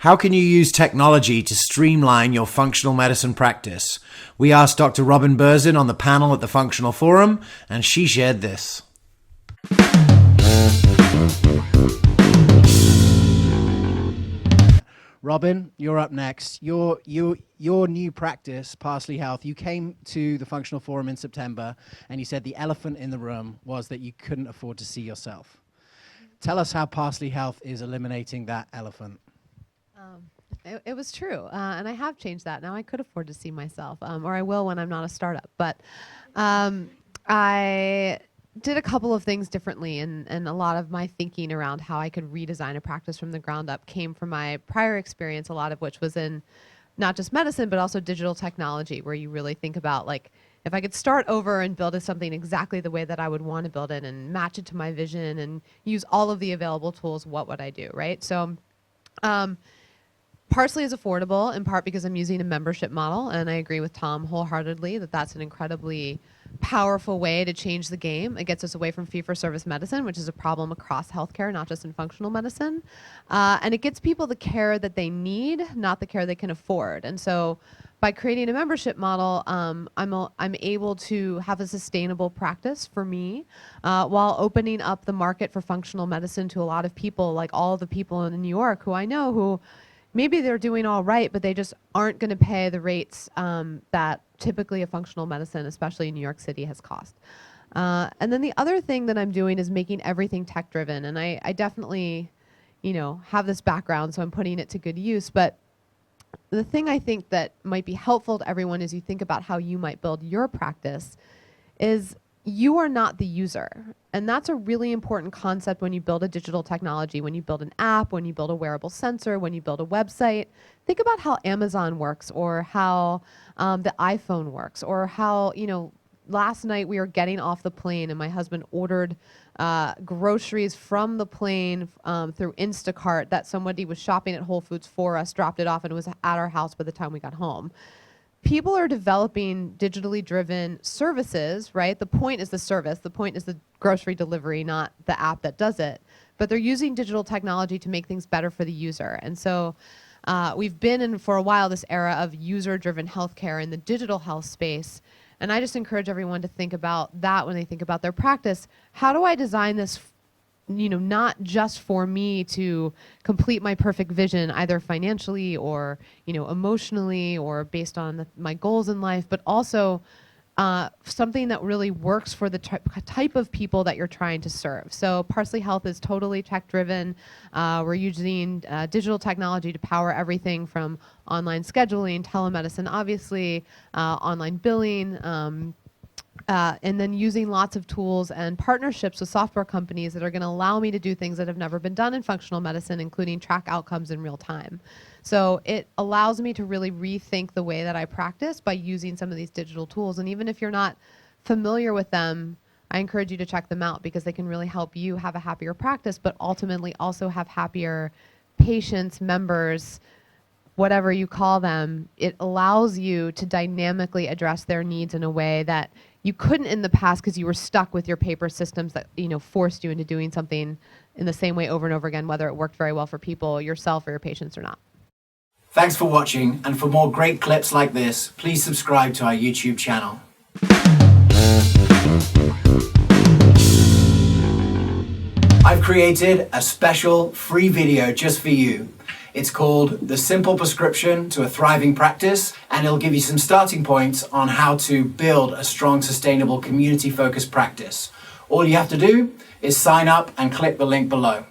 How can you use technology to streamline your functional medicine practice? We asked Dr. Robin Berzin on the panel at the Functional Forum, and she shared this. Robin, you're up next. Your new practice, Parsley Health, you came to the Functional Forum in September, and you said the elephant in the room was that you couldn't afford to see yourself. Tell us how Parsley Health is eliminating that elephant. It was true, and I have changed that. Now I could afford to see myself, or I will when I'm not a startup. But I did a couple of things differently, and a lot of my thinking around how I could redesign a practice from the ground up came from my prior experience, a lot of which was in not just medicine, but also digital technology, where you really think about, like, if I could start over and build something exactly the way that I would want to build it and match it to my vision and use all of the available tools, what would I do, right? So Parsley is affordable, in part because I'm using a membership model, and I agree with Tom wholeheartedly that that's an incredibly powerful way to change the game. It gets us away from fee-for-service medicine, which is a problem across healthcare, not just in functional medicine. And it gets people the care that they need, not the care they can afford. And so by creating a membership model, I'm able to have a sustainable practice for me while opening up the market for functional medicine to a lot of people, like all the people in New York who I know who maybe they're doing all right, but they just aren't going to pay the rates that typically a functional medicine, especially in New York City, has cost. And then the other thing that I'm doing is making everything tech-driven. And I definitely, have this background, so I'm putting it to good use. But the thing I think that might be helpful to everyone as you think about how you might build your practice is you are not the user. And that's a really important concept when you build a digital technology, when you build an app, when you build a wearable sensor, when you build a website. Think about how Amazon works, or how the iPhone works, or how, last night we were getting off the plane and my husband ordered groceries from the plane through Instacart that somebody was shopping at Whole Foods for us, dropped it off, and it was at our house by the time we got home. People are developing digitally driven services, right? The point is the service. The point is the grocery delivery, not the app that does it. But they're using digital technology to make things better for the user. And so we've been in, for a while, this era of user-driven healthcare in the digital health space. And I just encourage everyone to think about that when they think about their practice. How do I design this not just for me to complete my perfect vision, either financially or, emotionally or based on my goals in life, but also something that really works for the type of people that you're trying to serve. So Parsley Health is totally tech-driven. We're using digital technology to power everything from online scheduling, telemedicine, obviously, online billing, and then using lots of tools and partnerships with software companies that are going to allow me to do things that have never been done in functional medicine, including track outcomes in real time. So it allows me to really rethink the way that I practice by using some of these digital tools. And even if you're not familiar with them, I encourage you to check them out because they can really help you have a happier practice, but ultimately also have happier patients, members, whatever you call them. It allows you to dynamically address their needs in a way that you couldn't in the past because you were stuck with your paper systems that forced you into doing something in the same way over and over again, whether it worked very well for people, yourself, or your patients or not. Thanks for watching, and for more great clips like this, please subscribe to our YouTube channel. I've created a special free video just for you. It's called The Simple Prescription to a Thriving Practice, and it'll give you some starting points on how to build a strong, sustainable, community-focused practice. All you have to do is sign up and click the link below.